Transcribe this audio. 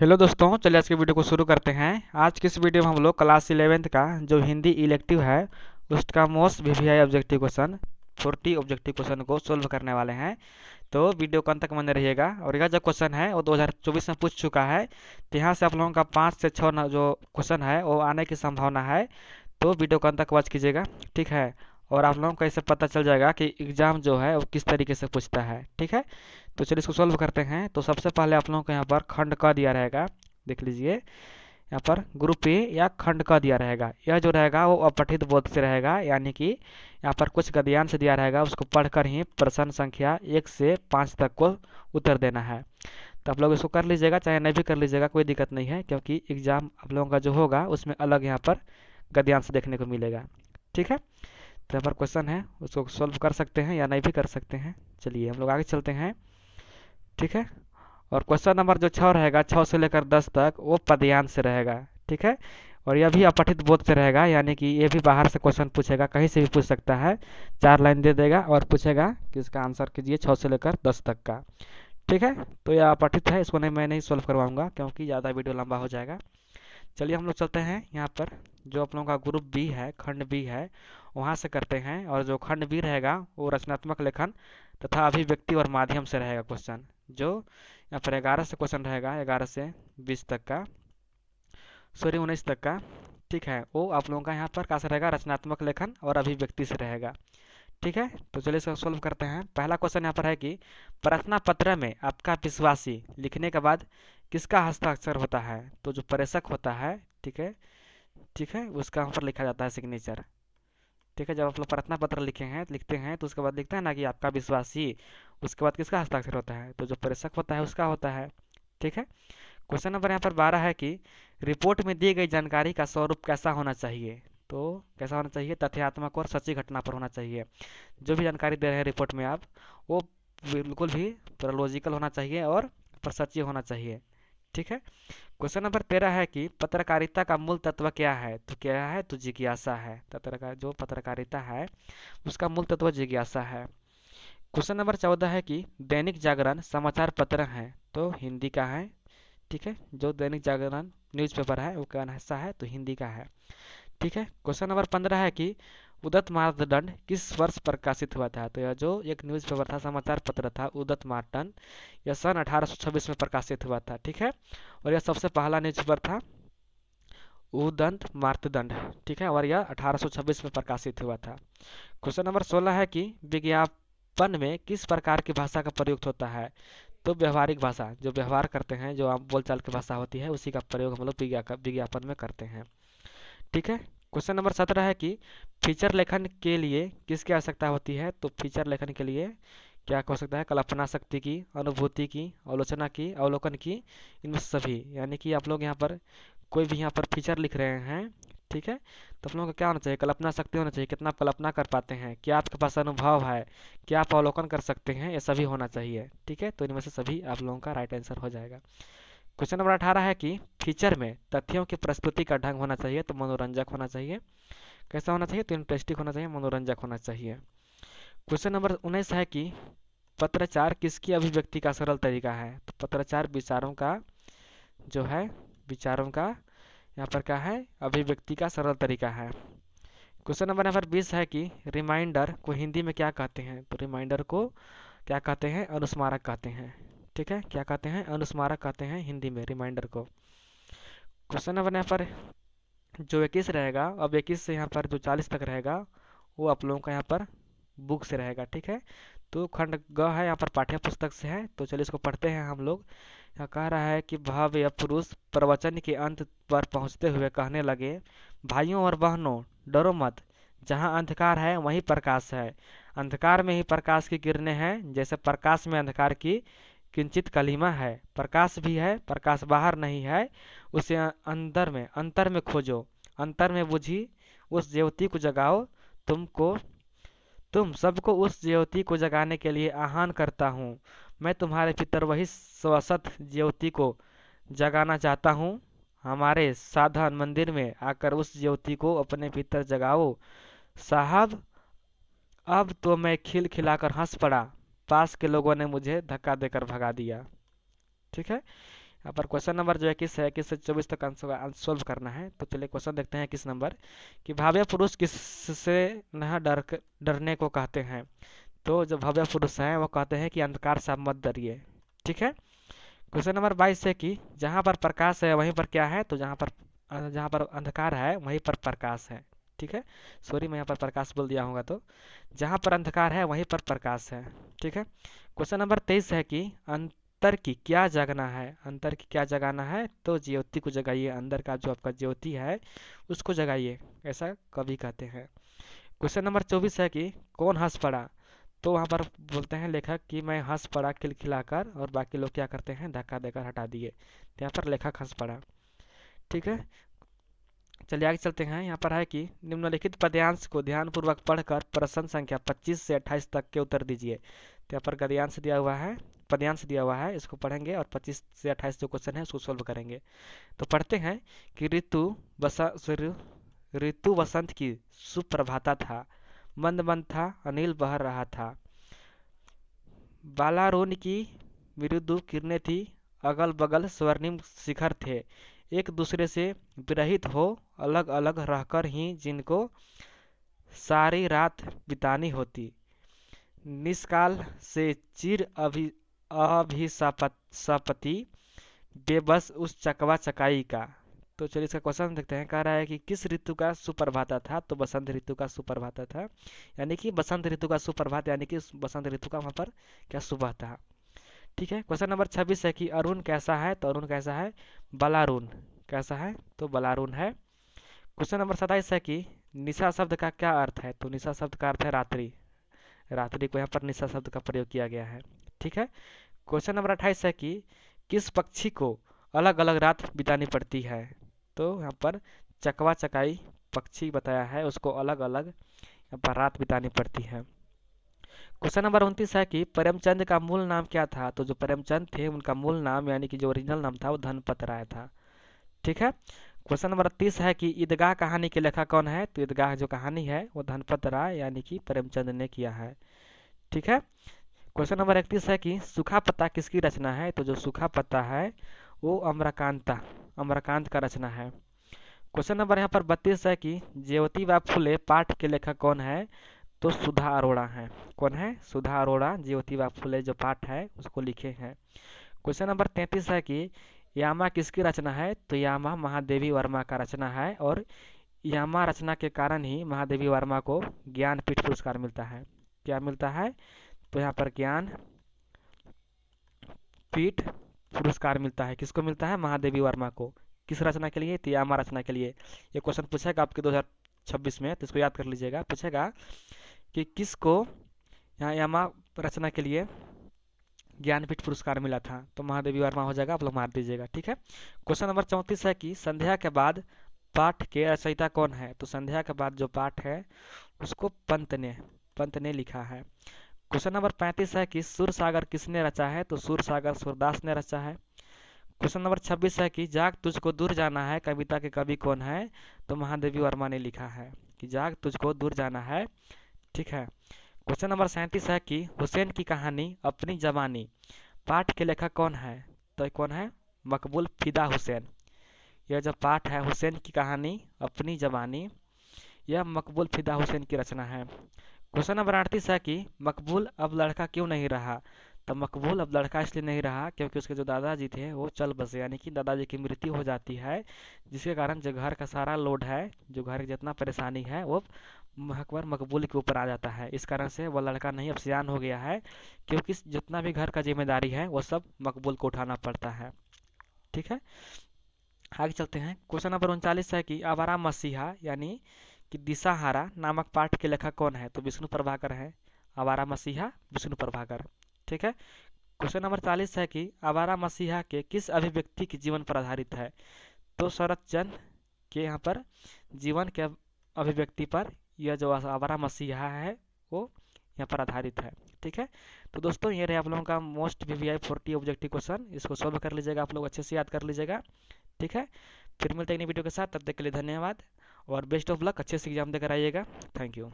Hello दोस्तों, चलिए आज की वीडियो को शुरू करते हैं। आज की इस वीडियो में हम लोग क्लास 11th का जो हिंदी इलेक्टिव है उसका most VVI objective question 40 objective question को सोल्व करने वाले हैं। तो वीडियो को अंत तक बने रहिएगा। और यह जो क्वेश्चन है वो 2024 में पूछ चुका है, तो यहाँ से आप लोगों का 5 से 6 जो क्वेश्चन है वो आने की संभावना है। तो वीडियो को अंत तक वॉच कीजिएगा, ठीक है। और आप लोगों को इससे पता चल जाएगा कि एग्ज़ाम जो है वो किस तरीके से पूछता है, ठीक है। तो चलिए इसको सॉल्व करते हैं। तो सबसे पहले आप लोगों को यहाँ पर खंड क दिया रहेगा, देख लीजिए। यहाँ पर ग्रुप ए या खंड क दिया रहेगा। यह जो रहेगा वो अपठित बोध से रहेगा, यानी कि यहाँ पर कुछ गद्यांश दिया रहेगा, उसको पढ़कर ही प्रश्न संख्या 1 से 5 तक को उत्तर देना है। तो आप लोग इसको कर लीजिएगा, चाहे नहीं भी कर लीजिएगा, कोई दिक्कत नहीं है, क्योंकि एग्ज़ाम आप लोगों का जो होगा उसमें अलग यहाँ पर गद्यांश देखने को मिलेगा, ठीक है। तो यहाँ पर क्वेश्चन है, उसको सॉल्व कर सकते हैं या नहीं भी कर सकते हैं। चलिए हम लोग आगे चलते हैं, ठीक है। और क्वेश्चन नंबर जो 6 रहेगा, 6 से लेकर 10 तक वो पदयांश से रहेगा, ठीक है। और यह भी अपठित बोध से रहेगा, यानी कि ये भी बाहर से क्वेश्चन पूछेगा, कहीं से भी पूछ सकता है। 4 लाइन दे देगा और पूछेगा कि इसका आंसर कीजिए 6 से लेकर 10 तक का, ठीक है। तो यह अपठित है, इसको नहीं मैं नहीं सॉल्व करवाऊंगा क्योंकि ज़्यादा वीडियो लंबा हो जाएगा। चलिए हम लोग चलते हैं यहाँ पर, जो आप लोगों का ग्रुप बी है, खंड बी है, वहाँ से करते हैं। और जो खंड बी रहेगा वो रचनात्मक लेखन तथा अभिव्यक्ति और माध्यम से रहेगा क्वेश्चन। जो यहाँ पर 11 से क्वेश्चन रहेगा, 11 से 20 तक का, सॉरी 19 तक का, ठीक है। वो आप लोगों का यहाँ पर कैसा रहेगा, रचनात्मक लेखन और अभिव्यक्ति से रहेगा, ठीक है। तो चलिए इसको सोल्व करते हैं। पहला क्वेश्चन यहाँ पर है कि प्रार्थना पत्र में आपका विश्वासी लिखने के बाद किसका हस्ताक्षर होता है। तो जो प्रेषक होता है, ठीक है, ठीक है, उसका यहाँ पर लिखा जाता है सिग्नेचर, ठीक है। जब आप लोग प्रार्थना पत्र लिखते हैं तो उसके बाद लिखते हैं ना कि आपका विश्वासी, उसके बाद किसका हस्ताक्षर होता है, तो जो प्रेषक होता है उसका होता है, ठीक है। क्वेश्चन नंबर यहाँ पर 12 है कि रिपोर्ट में दी गई जानकारी का स्वरूप कैसा होना चाहिए। तो कैसा होना चाहिए, तथ्यात्मक और सच्ची घटना पर होना चाहिए। जो भी जानकारी दे रहे हैं रिपोर्ट में आप, वो बिल्कुल भी पूरा लॉजिकल होना चाहिए और पर सच्ची होना चाहिए, ठीक है। क्वेश्चन नंबर 13 है कि पत्रकारिता का मूल तत्व क्या है। तो क्या है, तो जिज्ञासा है। जो पत्रकारिता है उसका मूल तत्व जिज्ञासा है। क्वेश्चन नंबर 14 है कि दैनिक जागरण समाचार पत्र है, तो हिंदी का है, ठीक है। जो दैनिक जागरण न्यूज़पेपर है वो कौन सा है, तो हिंदी का है, ठीक है। क्वेश्चन नंबर 15 है कि उदत मानदंड किस वर्ष प्रकाशित हुआ था। तो यह जो एक न्यूज़पेपर था, समाचार पत्र था, उदत मानदंड, यह सन 1826 में प्रकाशित हुआ था, ठीक है। और यह सबसे पहला न्यूज़पेपर था, उदंत मार्तंड, ठीक है। और यह 1826 में प्रकाशित हुआ था। क्वेश्चन नंबर 16 है कि विज्ञापन में किस प्रकार की भाषा का प्रयुक्त होता है। तो व्यवहारिक भाषा, जो व्यवहार करते हैं, जो आम बोलचाल की भाषा होती है, उसी का प्रयोग हम लोग विज्ञापन में करते हैं, ठीक है। क्वेश्चन नंबर 17 है कि फीचर लेखन के लिए किसकी आवश्यकता होती है। तो फीचर लेखन के लिए क्या हो सकता है, कल्पना शक्ति की, अनुभूति की, आलोचना की, अवलोकन की, इनमें सभी। यानी कि आप लोग यहाँ पर कोई भी यहाँ पर फीचर लिख रहे हैं, ठीक है, तो आप लोगों को क्या होना चाहिए, कल्पना शक्ति होना चाहिए, कितना आप कल्पना कर पाते हैं, क्या आपके पास अनुभव है, क्या आप अवलोकन कर सकते हैं, ये सभी होना चाहिए, ठीक है। तो इनमें से सभी आप लोगों का राइट आंसर हो जाएगा। क्वेश्चन नंबर 18 है कि फीचर में तथ्यों की प्रस्तुति का ढंग होना चाहिए, तो मनोरंजक होना चाहिए। कैसा होना चाहिए, तो इंटरेस्टिंग होना चाहिए, मनोरंजक होना चाहिए। क्वेश्चन नंबर 19 है कि पत्राचार किसकी अभिव्यक्ति का सरल तरीका है। तो पत्राचार विचारों का जो है, विचारों का यहाँ पर क्या है, अभिव्यक्ति का सरल तरीका है। क्वेश्चन नंबर यहाँ पर 20 है कि रिमाइंडर को हिंदी में क्या कहते हैं। तो रिमाइंडर को क्या कहते हैं, अनुस्मारक कहते हैं, ठीक है। क्या कहते हैं, अनुस्मारक कहते हैं हिंदी में रिमाइंडर को। क्वेश्चन नंबर यहाँ पर जो 21 रहेगा, अब 21 से यहाँ पर जो 40 तक रहेगा वो आप लोगों का यहाँ पर बुक से रहेगा, ठीक है। तो खंड ग है, यहाँ पर पाठ्य पुस्तक से है। तो चलिए इसको पढ़ते हैं हम लोग। यहाँ कह रहा है कि भाव या पुरुष प्रवचन के अंत पर पहुँचते हुए कहने लगे, भाइयों और बहनों डरो मत, जहाँ अंधकार है वहीं प्रकाश है। अंधकार में ही प्रकाश की किरणें हैं, जैसे प्रकाश में अंधकार की किंचित कलिमा है। प्रकाश भी है, प्रकाश बाहर नहीं है, उसे अंतर में खोजो, अंतर में बुझी उस ज्योति को जगाओ। तुमको तुम सबको उस ज्योति को जगाने के लिए आह्वान करता हूँ। मैं तुम्हारे भीतर वही स्वसत ज्योति को जगाना चाहता हूँ। हमारे साधन मंदिर में आकर उस ज्योति को अपने भीतर जगाओ। साहब, अब तो मैं खिलखिलाकर हंस पड़ा, पास के लोगों ने मुझे धक्का देकर भगा दिया, ठीक है। यहाँ पर क्वेश्चन नंबर जो 21 है, 21 से 24 तक आंसर सोल्व करना है। तो चलिए क्वेश्चन देखते हैं 21 नंबर कि भव्य पुरुष किससे न डरने को कहते हैं। तो जो भव्य पुरुष है वो कहते हैं कि अंधकार से आप मत डरिए। ठीक है। क्वेश्चन नंबर 22 है कि जहाँ पर प्रकाश है वहीं पर क्या है। तो जहाँ पर अंधकार है वहीं पर प्रकाश है। ठीक है। सॉरी, मैं यहाँ पर प्रकाश बोल दिया होगा। तो जहाँ पर अंधकार है वहीं पर प्रकाश है। ठीक है। क्वेश्चन नंबर 23 है कि अंतर की क्या जगाना है। अंतर की क्या जगाना है। तो ज्योति को जगाइए, अंदर का जो आपका ज्योति है उसको जगाइए, ऐसा कवि कहते हैं। क्वेश्चन नंबर 24 है कि कौन हंस पड़ा। तो वहाँ पर बोलते हैं लेखक कि मैं हंस पड़ा खिलखिलाकर, और बाकी लोग क्या करते हैं, धक्का देकर हटा दिए। तो यहाँ पर लेखक हंस पड़ा। ठीक है। चलिए आगे चलते हैं। यहाँ पर है कि निम्नलिखित पद्यांश को ध्यानपूर्वक पढ़कर प्रश्न संख्या 25 से 28 तक के उत्तर दीजिए। तो यहाँ पर गद्यांश दिया हुआ है, पद्यांश दिया हुआ है, इसको पढ़ेंगे और 25 से 28 जो क्वेश्चन है उसको सोल्व करेंगे। तो पढ़ते हैं कि ऋतु वसंत की सुप्रभाता था, मंद मंद था, अनिल बह रहा था, बालारोन की मृदु किरणें थी, अगल बगल स्वर्णिम शिखर थे, एक दूसरे से विरहित हो अलग अलग रहकर ही जिनको सारी रात बितानी होती, निष्काल से चिर अभिशापति बेबस उस चकवा चकाई का। तो चलिए इसका क्वेश्चन देखते हैं। कह रहा है कि किस ऋतु का सुप्रभाता था। तो बसंत ऋतु का सुप्रभाता था, यानी कि बसंत ऋतु का सुप्रभात, यानी कि बसंत ऋतु का वहाँ पर क्या सुबह था। ठीक है। क्वेश्चन नंबर 26 है कि अरुण कैसा है। तो अरुण कैसा है, बलारुण। कैसा है, तो बलारुण है। क्वेश्चन नंबर 27 है कि निशा शब्द का क्या अर्थ है। तो निशा शब्द का अर्थ है रात्रि। रात्रि को यहाँ पर निशा शब्द का प्रयोग किया गया है। ठीक है। क्वेश्चन नंबर 28 है कि किस पक्षी को अलग अलग रात बितानी पड़ती है। तो यहाँ पर चकवा चकाई पक्षी बताया है, उसको अलग अलग यहाँ पर रात बितानी पड़ती है। क्वेश्चन नंबर 29 है कि प्रेमचंद का मूल नाम क्या था। तो जो प्रेमचंद थे उनका मूल नाम, यानी कि जो ओरिजिनल नाम था, वो धनपत राय था। ठीक है। क्वेश्चन नंबर 30 है कि ईदगाह कहानी के लेखक कौन है। तो ईदगाह जो कहानी है वो धनपत राय यानी कि प्रेमचंद ने किया है। ठीक है। क्वेश्चन नंबर 31 है कि सूखा पत्ता किसकी रचना है। तो जो सूखा पत्ता है वो अमरकांत का रचना है। क्वेश्चन नंबर यहाँ पर 32 है कि ज्योतिबा फुले पाठ के लेखक कौन है। तो सुधा अरोड़ा है। कौन है, सुधा अरोड़ा ज्योतिबा फुले जो पाठ है उसको लिखे हैं। क्वेश्चन नंबर 33 है कि यामा किसकी रचना है। तो यामा महादेवी वर्मा का रचना है, और यामा रचना के कारण ही महादेवी वर्मा को ज्ञानपीठ पुरस्कार मिलता है। क्या मिलता है, तो यहाँ पर ज्ञान पीठ पुरस्कार मिलता है। किसको मिलता है, महादेवी वर्मा को। किस रचना के लिए, तो यामा रचना के लिए। ये क्वेश्चन पूछेगा आपके 2026 में, तो इसको याद कर लीजिएगा। पूछेगा कि किसको यहाँ यामा रचना के लिए ज्ञानपीठ पुरस्कार मिला था। तो महादेवी वर्मा हो जाएगा, आप लोग मार दीजिएगा। ठीक है। क्वेश्चन नंबर 34 है कि संध्या के बाद पाठ के रचयिता कौन है। तो संध्या के बाद जो पाठ है उसको पंत ने लिखा है। क्वेश्चन नंबर 35 है कि सुर सागर किसने रचा है। तो सुर सागर सूरदास ने रचा है। क्वेश्चन नंबर 26 है कि जाग तुझको दूर जाना है कविता के कवि कौन है। तो महादेवी वर्मा ने लिखा है कि जाग तुझको दूर जाना है। ठीक है। क्वेश्चन नंबर 37 है कि हुसैन की कहानी अपनी जवानी पाठ के लेखक कौन है। तो कौन है, मकबूल फिदा हुसैन। यह जो पाठ है हुसैन की कहानी अपनी जवानी, यह मकबूल फिदा हुसैन की रचना है। क्वेश्चन नंबर 38 है कि मकबूल अब लड़का क्यों नहीं रहा। तो मकबूल अब लड़का इसलिए नहीं रहा क्योंकि उसके जो दादाजी थे वो चल बसे, यानी कि दादाजी की मृत्यु हो जाती है, जिसके कारण जो घर का सारा लोड है, जो घर की जितना परेशानी है वो अकबर मकबूल के ऊपर आ जाता है। इस कारण से वो लड़का नहीं, अब सियान हो गया है, क्योंकि जितना भी घर का जिम्मेदारी है वो सब मकबूल को उठाना पड़ता है। ठीक है। आगे चलते हैं। क्वेश्चन नंबर 39 है कि आवारा मसीहा यानी कि दिशाहारा नामक पाठ के लेखक कौन है। तो विष्णु प्रभाकर है। आवारा मसीहा विष्णु प्रभाकर। ठीक है। क्वेश्चन नंबर 40 है कि आवारा मसीहा के किस अभिव्यक्ति के जीवन पर आधारित है। तो शरत चंद्र के यहाँ पर जीवन के अभिव्यक्ति पर यह जो आवारा मसीहा है वो यहाँ पर आधारित है। ठीक है। तो दोस्तों ये रहे आप लोगों का मोस्ट VVI 40 ऑब्जेक्टिव क्वेश्चन, इसको सोल्व कर लीजिएगा, आप लोग अच्छे से याद कर लीजिएगा। ठीक है। फिर मिलते हैं नई वीडियो के साथ, तब तक के लिए धन्यवाद और बेस्ट ऑफ लक। अच्छे से एग्जाम देकर आइएगा। Thank you.